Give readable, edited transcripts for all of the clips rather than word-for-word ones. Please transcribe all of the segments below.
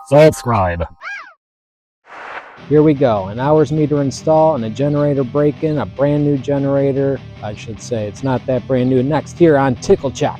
Subscribe. Here we go, an hours meter install and a generator break-in, a brand new generator. I should say it's not that brand new. Next here on Tickle Check.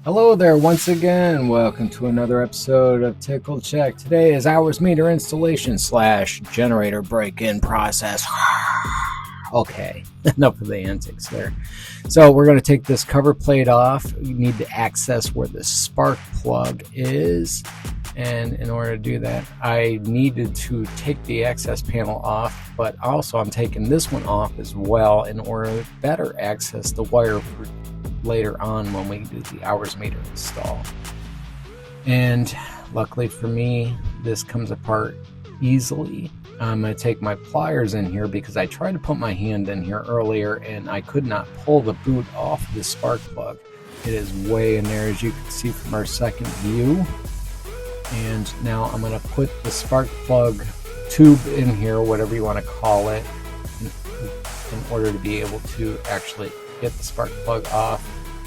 Hello there once again. Welcome to another episode of Tickle Check. Today is hours meter installation / generator break-in process. Okay, enough of the antics there. So we're going to take this cover plate off. You need to access where the spark plug is. And in order to do that, I needed to take the access panel off, but also I'm taking this one off as well in order to better access the wire for later on when we do the hours meter install. And luckily for me, this comes apart easily. I'm going to take my pliers in here because I tried to put my hand in here earlier and I could not pull the boot off the spark plug. It is way in there, as you can see from our second view. And now I'm going to put the spark plug tube in here, whatever you want to call it, in order to be able to actually get the spark plug off.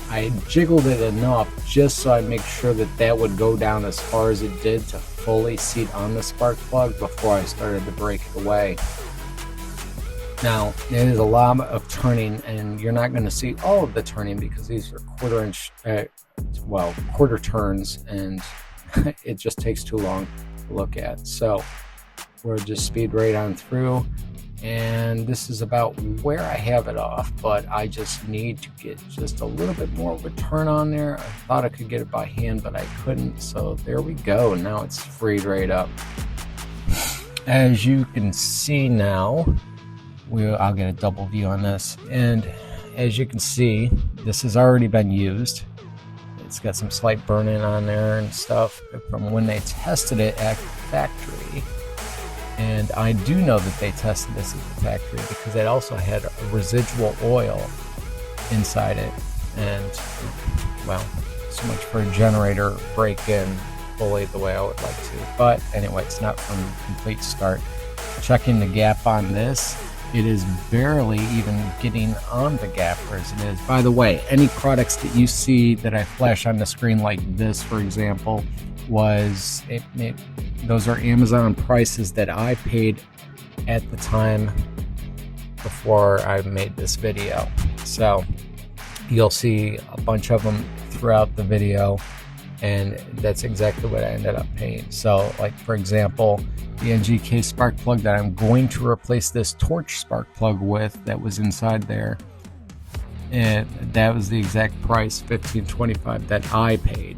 I jiggled it enough just so I make sure that that would go down as far as it did to fully seat on the spark plug before I started to break it away. Now, it is a lot of turning, and you're not going to see all of the turning because these are quarter turns, and it just takes too long to look at. So we'll just speed right on through. And this is about where I have it off, but I just need to get just a little bit more of a turn on there. I thought I could get it by hand, but I couldn't. So there we go. Now it's freed right up. As you can see now, I'll get a double view on this. And as you can see, this has already been used. It's got some slight burn-in on there and stuff from when they tested it at the factory. And I do know that they tested this at the factory because it also had a residual oil inside it. And, well, so much for a generator break-in fully the way I would like to. But anyway, it's not from complete start. Checking the gap on this, it is barely even getting on the gap as it is. By the way, any products that you see that I flash on the screen like this, for example, those are Amazon prices that I paid at the time before I made this video. So you'll see a bunch of them throughout the video, and that's exactly what I ended up paying. So, like, for example, the NGK spark plug that I'm going to replace this torch spark plug with that was inside there, and that was the exact price, $15.25, that I paid.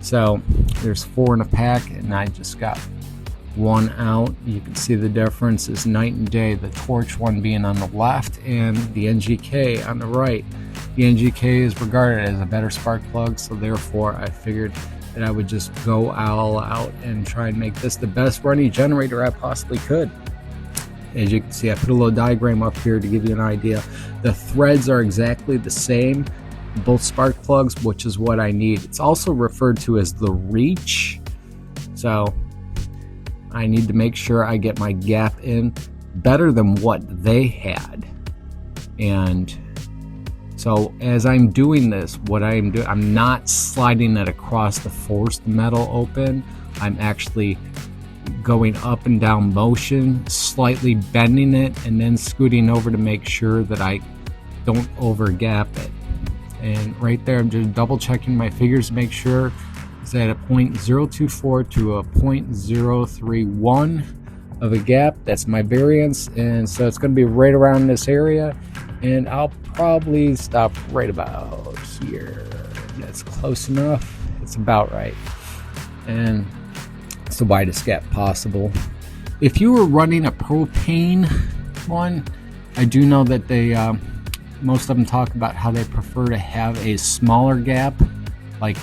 So there's 4 in a pack, and I just got one out. You can see the difference is night and day. The torch one being on the left and the NGK on the right. The NGK is regarded as a better spark plug, so therefore I figured that I would just go all out and try and make this the best running generator I possibly could. As you can see, I put a little diagram up here to give you an idea. The threads are exactly the same, both spark plugs, which is what I need. It's also referred to as the reach. So I need to make sure I get my gap in better than what they had. And so as I'm doing this, what I'm doing, I'm not sliding it across to force the metal open. I'm actually going up and down motion, slightly bending it, and then scooting over to make sure that I don't over gap it. And right there, I'm just double checking my figures to make sure it's at a 0.024 to a 0.031 of a gap. That's my variance, and so it's going to be right around this area, and I'll probably stop right about here. That's close enough. It's about right, and it's the widest gap possible. If you were running a propane one, I do know that they most of them talk about how they prefer to have a smaller gap Like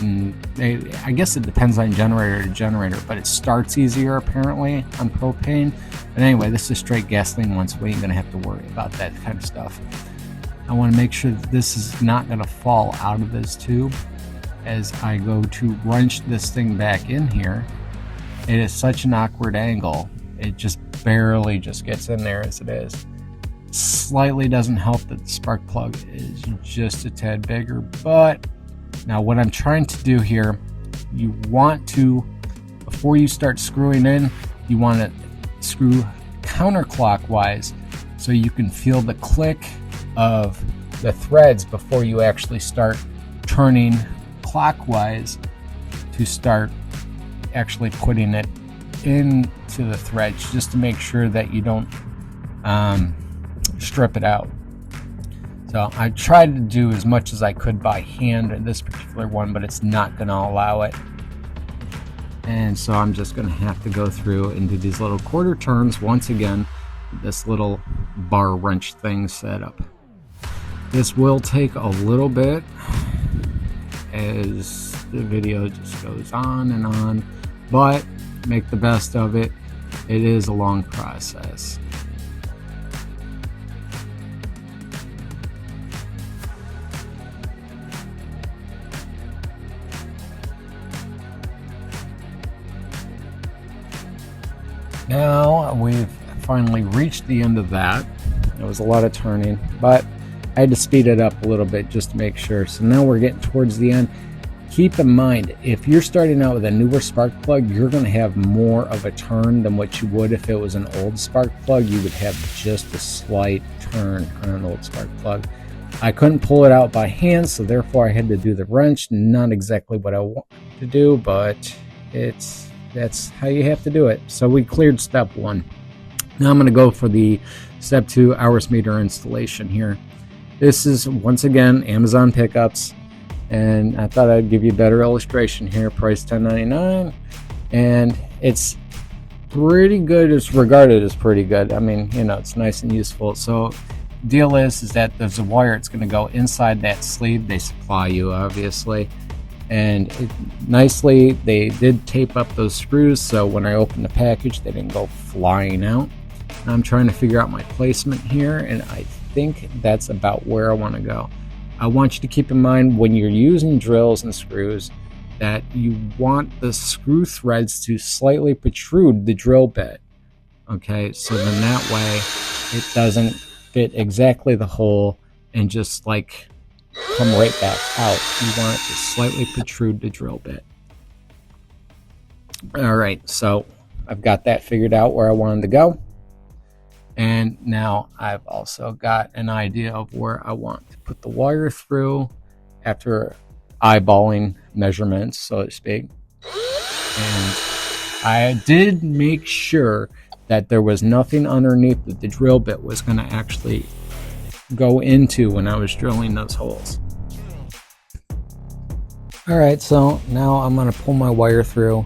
I guess it depends on generator to generator, but it starts easier apparently on propane. But anyway, this is straight gasoline one, so we ain't gonna have to worry about that kind of stuff. I want to make sure that this is not gonna fall out of this tube as I go to wrench this thing back in here. It is such an awkward angle. It just barely just gets in there as it is. Slightly doesn't help that the spark plug is just a tad bigger, but now what I'm trying to do here, you want to, before you start screwing in, you want to screw counterclockwise so you can feel the click of the threads before you actually start turning clockwise to start actually putting it into the threads, just to make sure that you don't strip it out. So I tried to do as much as I could by hand in this particular one, but it's not going to allow it. And so I'm just going to have to go through and do these little quarter turns once again, this little bar wrench thing set up. This will take a little bit as the video just goes on and on, but make the best of it. It is a long process. Now we've finally reached the end of that. It was a lot of turning, but I had to speed it up a little bit just to make sure. So now we're getting towards the end. Keep in mind, if you're starting out with a newer spark plug, you're going to have more of a turn than what you would if it was an old spark plug. You would have just a slight turn on an old spark plug. I couldn't pull it out by hand, so therefore I had to do the wrench. Not exactly what I want to do, but that's how you have to do it. So we cleared step one. Now I'm going to go for the step two hours meter installation here. This is once again Amazon pickups, and I thought I'd give you a better illustration here. Price $10.99, and it's pretty good. It's regarded as pretty good. I mean, you know, it's nice and useful. So deal is that there's a wire. It's going to go inside that sleeve they supply you, obviously. And nicely they did tape up those screws, so when I opened the package they didn't go flying out. Now I'm trying to figure out my placement here, and I think that's about where I want to go. I want you to keep in mind when you're using drills and screws that you want the screw threads to slightly protrude the drill bit. Okay, so then that way it doesn't fit exactly the hole and just like come right back out. You want it to slightly protrude the drill bit. Alright, so I've got that figured out where I wanted to go. And now I've also got an idea of where I want to put the wire through after eyeballing measurements, so to speak. And I did make sure that there was nothing underneath that the drill bit was going to actually go into when I was drilling those holes. Alright, so now I'm going to pull my wire through,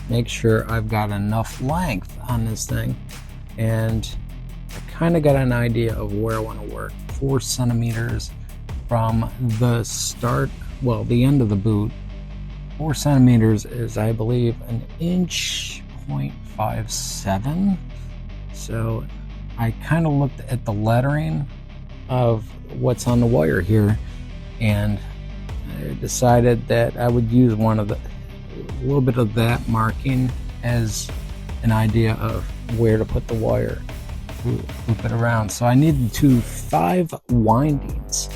make sure I've got enough length on this thing, and I kind of got an idea of where I want to work. 4 centimeters from the start, well, the end of the boot. 4 centimeters is, I believe, an inch 0.57. So I kind of looked at the lettering of what's on the wire here, and I decided that I would use a little bit of that marking as an idea of where to put the wire, loop it around. So I needed to do 5 windings,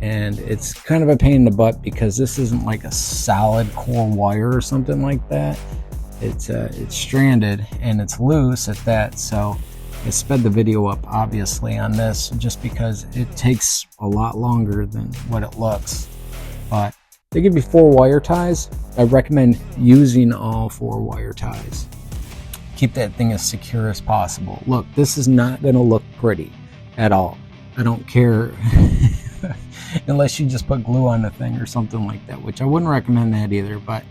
and it's kind of a pain in the butt because this isn't like a solid core wire or something like that. It's stranded and it's loose at that, so I sped the video up obviously on this just because it takes a lot longer than what it looks. But they give you 4 wire ties. I recommend using all 4 wire ties. Keep that thing as secure as possible. Look, this is not going to look pretty at all. I don't care unless you just put glue on the thing or something like that, which I wouldn't recommend that either, but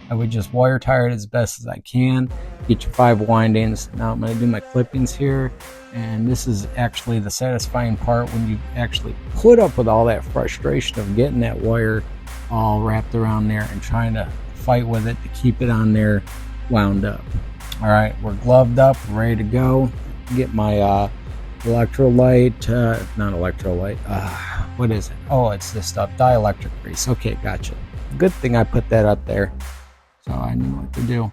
I would just wire tie it as best as I can. Get your 5 windings. Now I'm going to do my clippings here, and this is actually the satisfying part when you actually put up with all that frustration of getting that wire all wrapped around there and trying to fight with it to keep it on there wound up. All right, we're gloved up, ready to go. Get my electrolyte, not electrolyte, what is it? Oh, it's this stuff, dielectric grease. Okay, gotcha. Good thing I put that up there, so I knew what to do.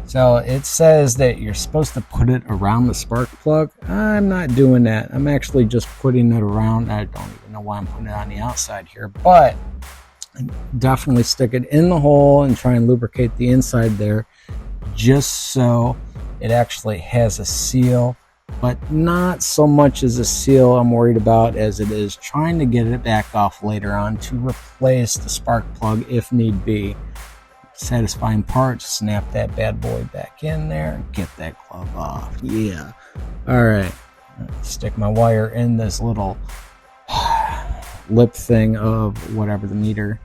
So it says that you're supposed to put it around the spark plug. I'm not doing that. I'm actually just putting it around. I don't even know why I'm putting it on the outside here, but definitely stick it in the hole and try and lubricate the inside there, just so it actually has a seal, but not so much as a seal I'm worried about as it is trying to get it back off later on to replace the spark plug if need be. Satisfying part, snap that bad boy back in there and get that glove off. Yeah. All right. Stick my wire in this little lip thing of whatever the meter,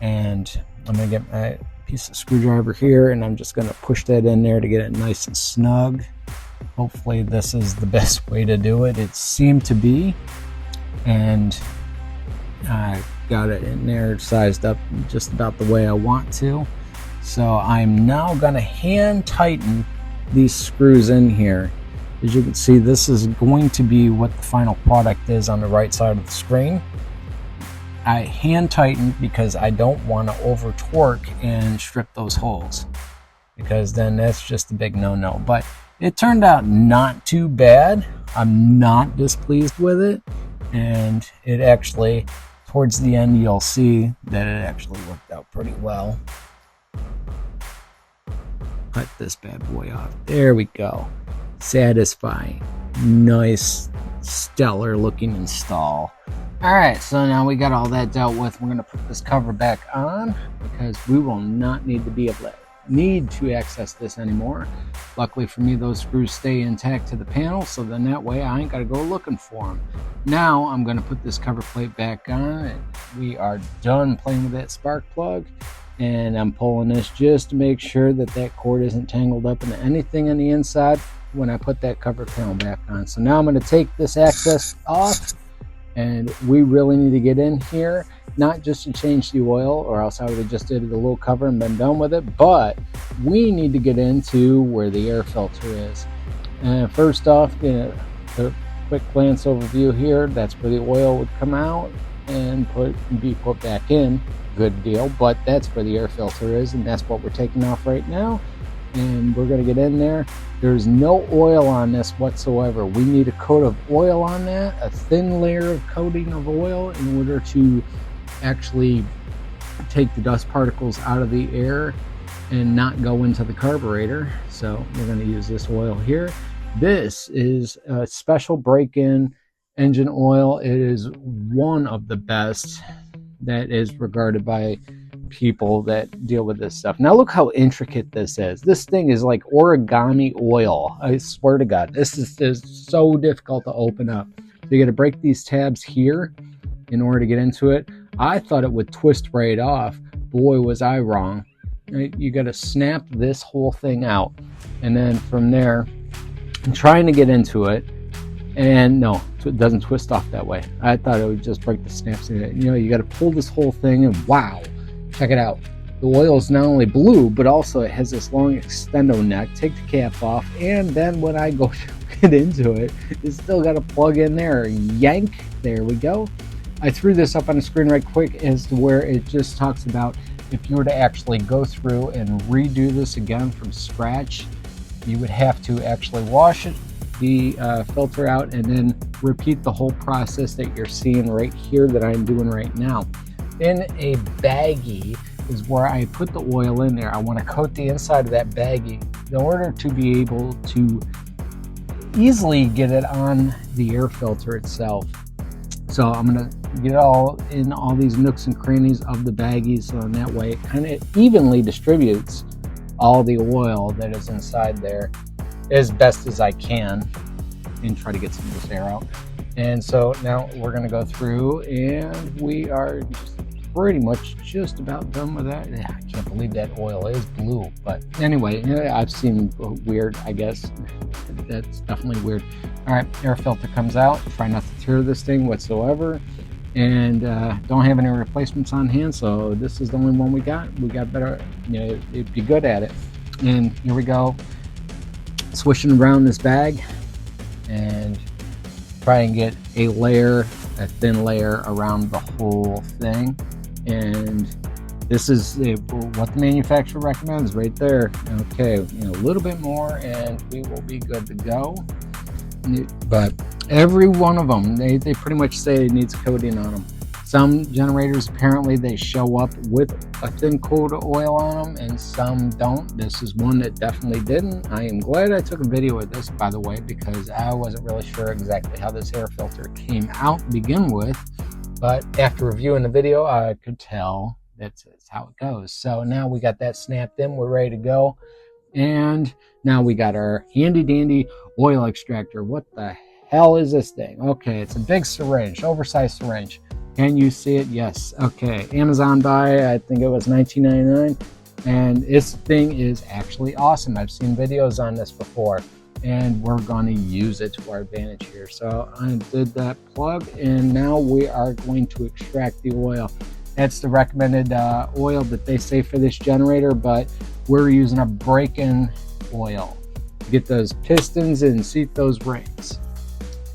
and I'm gonna get my piece of screwdriver here, and I'm just gonna push that in there to get it nice and snug. Hopefully this is the best way to do it. It seemed to be, and I got it in there sized up just about the way I want to. So I'm now going to hand tighten these screws in here. As you can see, this is going to be what the final product is on the right side of the screen. I hand tighten because I don't want to over torque and strip those holes, because then that's just a big no-no. But it turned out not too bad. I'm not displeased with it, and it actually, towards the end, you'll see that it actually worked out pretty well. Cut this bad boy off. There we go. Satisfying. Nice, stellar looking install. Alright, so now we got all that dealt with. We're going to put this cover back on because we will not need to be able to access this anymore. Luckily for me, those screws stay intact to the panel, so then that way I ain't got to go looking for them. Now I'm going to put this cover plate back on, and we are done playing with that spark plug. And I'm pulling this just to make sure that that cord isn't tangled up into anything on the inside when I put that cover panel back on. So now I'm going to take this access off, and we really need to get in here, not just to change the oil, or else I would have just did a little cover and been done with it, but we need to get into where the air filter is. And first off, a quick glance overview here. That's where the oil would come out and be put back in. Good deal, but that's where the air filter is, and that's what we're taking off right now. And we're going to get in there. There's no oil on this whatsoever. We need a coat of oil on that, a thin layer of coating of oil, in order to actually take the dust particles out of the air and not go into the carburetor. So we're going to use this oil here. This is a special break-in engine oil. It is one of the best that is regarded by people that deal with this stuff. Now look how intricate this is. This thing is like origami oil. I swear to God, this is so difficult to open up. So you got to break these tabs here in order to get into it. I thought it would twist right off. Boy, was I wrong. You got to snap this whole thing out, and then from there, I'm trying to get into it. And no, it doesn't twist off that way. I thought it would just break the snaps in it. You know, you got to pull this whole thing, and wow, check it out. The oil is not only blue, but also it has this long extendo neck. Take the cap off, and then when I go to get into it, it's still got to plug in there. Yank. There we go. I threw this up on the screen right quick as to where it just talks about if you were to actually go through and redo this again from scratch, you would have to actually wash it, the filter out, and then repeat the whole process that you're seeing right here that I'm doing right now. In a baggie is where I put the oil in there. I want to coat the inside of that baggie in order to be able to easily get it on the air filter itself. So I'm going to get it all in all these nooks and crannies of the baggies, so in that way it kind of evenly distributes all the oil that is inside there as best as I can, and try to get some of this air out. And so now we're going to go through, and we are pretty much just about done with that. I can't believe that oil is blue, but anyway, I've seen weird, I guess. That's definitely weird. All right, air filter comes out. Try not to tear this thing whatsoever. and don't have any replacements on hand, so this is the only one we got. We got better, you know, it'd be good at it. And here we go, swishing around this bag and try and get a thin layer around the whole thing. And this is what the manufacturer recommends right there. Okay, you know, a little bit more and we will be good to go. But every one of them, they pretty much say it needs coating on them. Some generators, apparently they show up with a thin coat of oil on them, and some don't. This is one that definitely didn't. I am glad I took a video of this, by the way, because I wasn't really sure exactly how this air filter came out to begin with. But after reviewing the video, I could tell that's how it goes. So now we got that snapped in, we're ready to go. And now we got our handy dandy oil extractor. What the hell is this thing? Okay, it's a big syringe, oversized syringe. Can you see it? Yes. Okay, Amazon buy, I think it was $19.99. And this thing is actually awesome. I've seen videos on this before, and we're going to use it to our advantage here. So I did that plug, and now we are going to extract the oil. That's the recommended oil that they say for this generator, but we're using a break-in oil to get those pistons and seat those rings.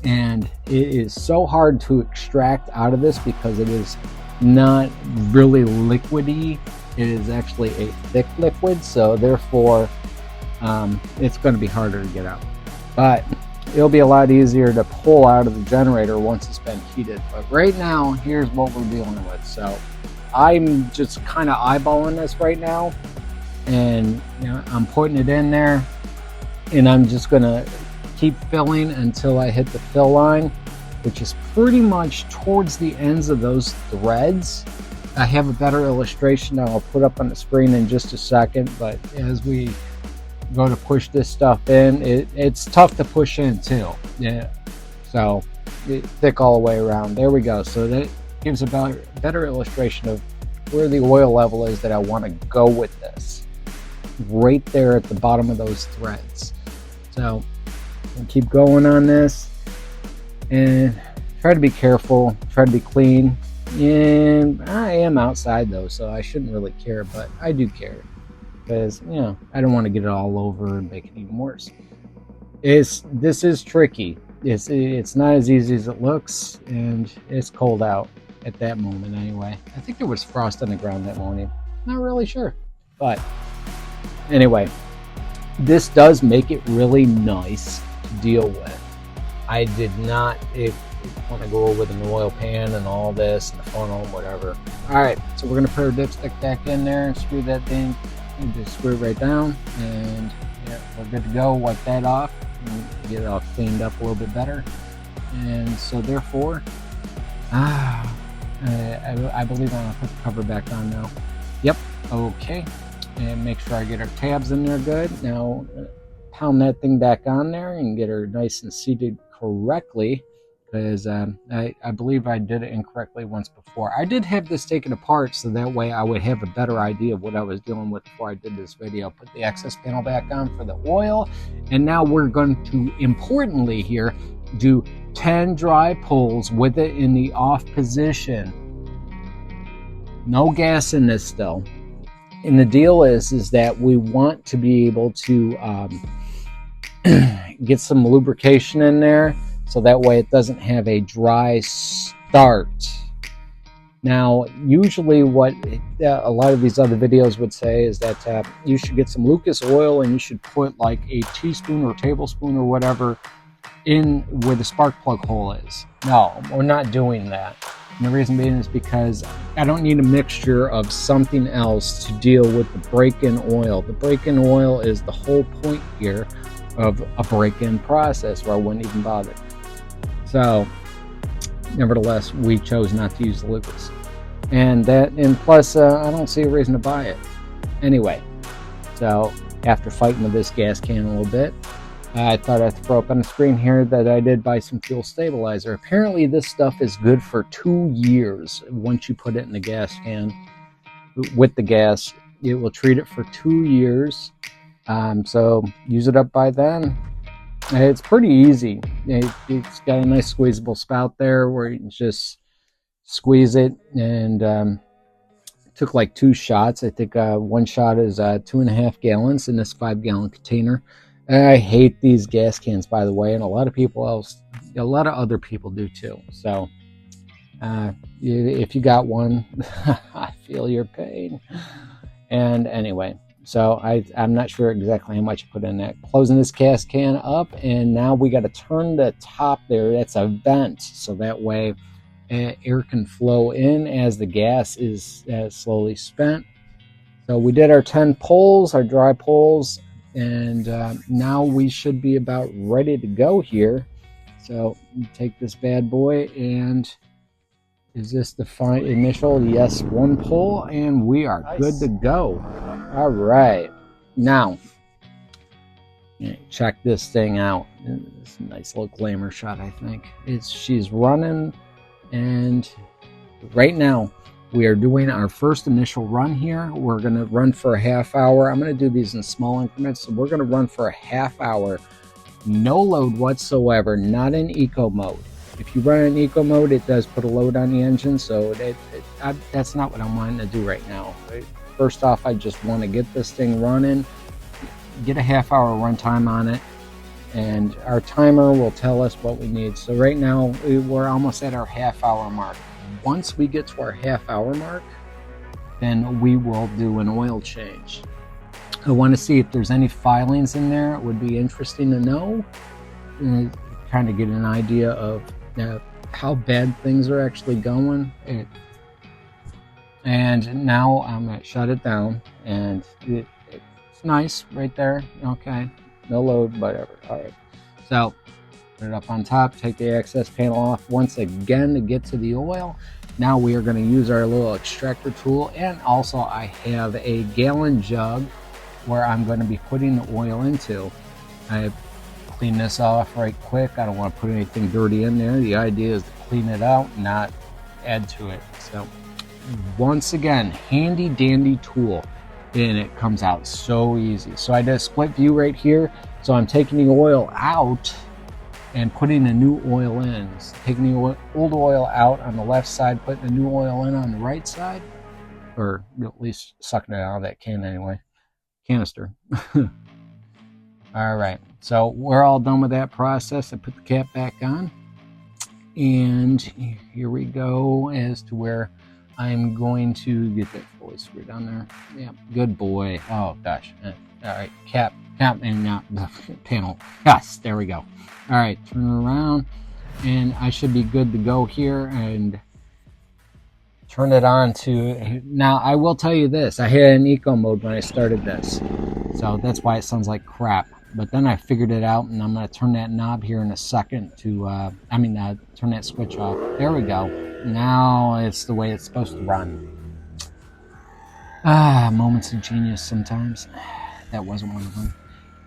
And it is so hard to extract out of this because it is not really liquidy. It is actually a thick liquid, so therefore it's going to be harder to get out. But it'll be a lot easier to pull out of the generator once it's been heated. But right now, here's what we're dealing with. So I'm just kind of eyeballing this right now, and you know, I'm putting it in there, and I'm just gonna keep filling until I hit the fill line, which is pretty much towards the ends of those threads. I have a better illustration that I'll put up on the screen in just a second, but as we go to push this stuff in, it's tough to push in too. Yeah, so it's thick all the way around. There we go. So that gives a better illustration of where the oil level is that I want to go with this. Right there at the bottom of those threads. So I'll keep going on this and try to be careful, try to be clean. And I am outside though, so I shouldn't really care, but I do care because, you know, I don't want to get it all over and make it even worse. This is tricky. It's not as easy as it looks, and it's cold out at that moment anyway. I think there was frost on the ground that morning. Not really sure, but anyway, this does make it really nice to deal with. I did not want to go over the oil pan and all this and the funnel and whatever. All right, so we're gonna put our dipstick back in there and screw that thing. And just screw it right down, and yeah, we're good to go. Wipe that off and get it all cleaned up a little bit better. And so therefore, I believe I'm gonna put the cover back on now. Yep, okay. And make sure I get our tabs in there good. Now pound that thing back on there and get her nice and seated correctly, because I believe I did it incorrectly once before. I did have this taken apart so that way I would have a better idea of what I was dealing with before I did this video. Put the access panel back on for the oil, and now we're going to, importantly here, do 10 dry pulls with it in the off position. No gas in this still. And the deal is that we want to be able to get some lubrication in there, so that way it doesn't have a dry start. Now, usually what a lot of these other videos would say is that you should get some Lucas oil and you should put like a teaspoon or tablespoon or whatever in where the spark plug hole is. No, we're not doing that. And the reason being is because I don't need a mixture of something else to deal with the break-in oil. The break-in oil is the whole point here of a break-in process, where I wouldn't even bother. So, nevertheless, we chose not to use the Lucas. And plus, I don't see a reason to buy it. Anyway, so after fighting with this gas can a little bit, I thought I'd throw up on the screen here that I did buy some fuel stabilizer. Apparently, this stuff is good for 2 years. Once you put it in the gas can with the gas, it will treat it for 2 years. So use it up by then. It's pretty easy. It's got a nice squeezable spout there where you just squeeze it, and took like 2 shots. I think one shot is 2.5 gallons in this 5-gallon container. And I hate these gas cans, by the way, and a lot of other people do too. So if you got one, I feel your pain. And anyway, so I'm not sure exactly how much I put in that. Closing this gas can up, and now we got to turn the top there. That's a vent, so that way air can flow in as the gas is slowly spent. So we did our 10 pulls, our dry pulls, and now we should be about ready to go here. So take this bad boy, and is this the initial? Yes, 1 pull, and we are nice. Good to go. All right, now check this thing out. It's a nice little glamour shot, I think. She's running, and right now we are doing our first initial run here. We're going to run for a half hour. I'm going to do these in small increments, so we're going to run for a half hour, no load whatsoever, not in eco mode. If you run in eco mode, it does put a load on the engine, so that's not what I'm wanting to do right now. First off, I just want to get this thing running, get a half hour runtime on it, and our timer will tell us what we need. So right now, we're almost at our half hour mark. Once we get to our half hour mark, then we will do an oil change. I want to see if there's any filings in there. It would be interesting to know, and kind of get an idea of how bad things are actually going. And now I'm going to shut it down, and it's nice right there. Okay, no load, whatever. All right, so put it up on top, take the access panel off once again to get to the oil. Now we are going to use our little extractor tool, and also I have a gallon jug where I'm going to be putting the oil into. I clean this off right quick. I don't want to put anything dirty in there. The idea is to clean it out, not add to it. So once again, handy dandy tool, and it comes out so easy. So I did a split view right here. So I'm taking the oil out and putting the new oil in. So taking the old oil out on the left side, putting the new oil in on the right side, or at least sucking it out of that can anyway. Canister. All right, so we're all done with that process. I put the cap back on, and here we go as to where I'm going to get that fully screwed on there. Yeah, good boy. Oh gosh. All right, cap, and now the panel. Yes, there we go. All right, turn it around, and I should be good to go here, and turn it on to, now I will tell you this, I had an eco mode when I started this, so that's why it sounds like crap. But then I figured it out, and I'm going to turn that knob here in a second to, turn that switch off. There we go. Now it's the way it's supposed to run. Moments of genius sometimes. That wasn't one of them.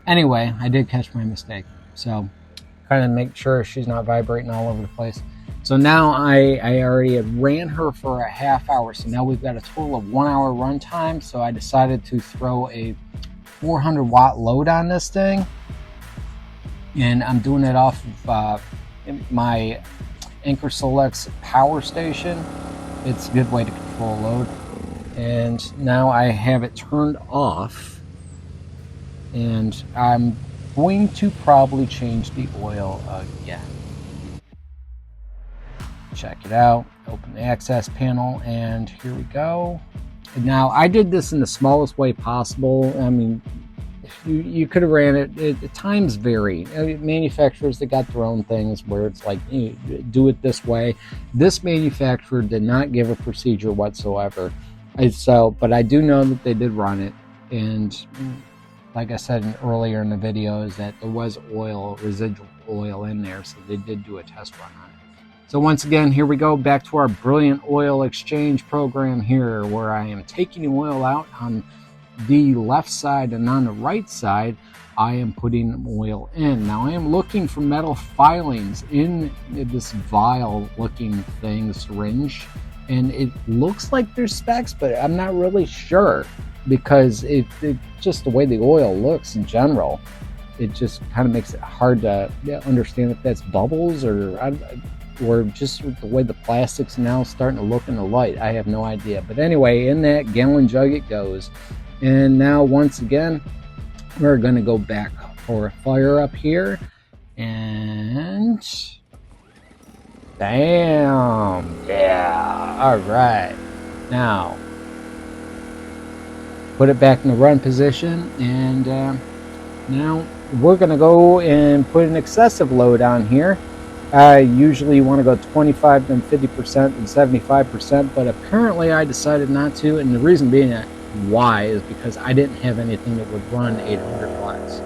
Anyway, I did catch my mistake. So, kind of make sure she's not vibrating all over the place. So now I already ran her for a half hour. So now we've got a total of 1 hour run time. So I decided to throw a 400 watt load on this thing, and I'm doing it off of my Anchor Selects power station. It's a good way to control load. And now I have it turned off, and I'm going to probably change the oil again. Check it out, open the access panel, and here we go. Now, I did this in the smallest way possible. I mean, you could have ran it. The times vary. Manufacturers, they got their own things where it's like, do it this way. This manufacturer did not give a procedure whatsoever. But I do know that they did run it. And like I said earlier in the video, is that there was residual oil in there. So they did do a test run on it. So once again, here we go back to our brilliant oil exchange program here, where I am taking the oil out on the left side, and on the right side, I am putting oil in. Now I am looking for metal filings in this vial looking thing, syringe, and it looks like there's specks, but I'm not really sure, because it just the way the oil looks in general, it just kind of makes it hard to understand if that's bubbles or or just the way the plastic's now starting to look in the light. I have no idea. But anyway, in that gallon jug it goes. And now once again, we're going to go back for a fire up here. And bam! Yeah! Alright. Now, put it back in the run position. And now we're going to go and put an excessive load on here. I usually want to go 25, then 50%, and 75%, but apparently I decided not to, and the reason being why is because I didn't have anything that would run 800 watts.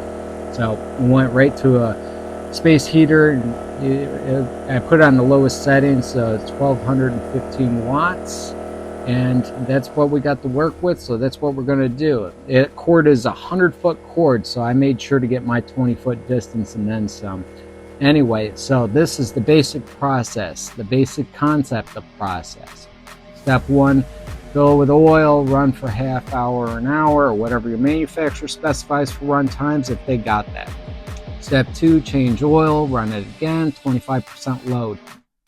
So we went right to a space heater, and I put it on the lowest setting, so it's 1215 watts, and that's what we got to work with, so that's what we're going to do. It cord is a 100-foot cord, so I made sure to get my 20-foot distance and then some. Anyway, so this is the basic process, the basic concept of process. Step 1, fill with oil, run for half hour or an hour, or whatever your manufacturer specifies for run times if they got that. Step 2, change oil, run it again, 25% load.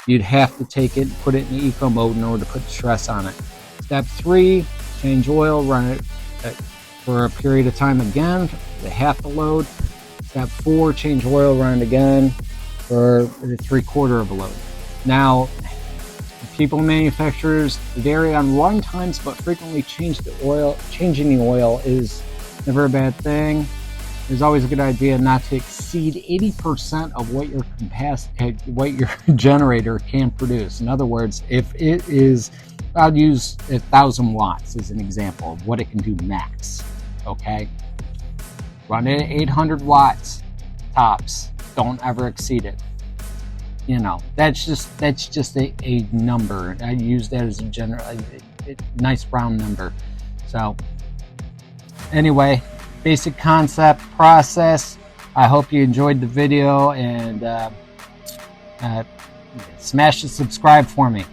You'd have to take it and put it in eco mode in order to put stress on it. Step 3, change oil, run it for a period of time again, half the load. Step 4, change oil, run it again for 3/4 of a load. Now, people manufacturers vary on run times, but frequently change the oil. Changing the oil is never a bad thing. It's always a good idea not to exceed 80% of what your generator can produce. In other words, if it is, I'll use 1,000 watts as an example of what it can do max. Okay. Run it at 800 watts tops. Don't ever exceed it. You know, that's just a number. I use that as a nice round number. So anyway, basic concept, process. I hope you enjoyed the video, and smash the subscribe for me.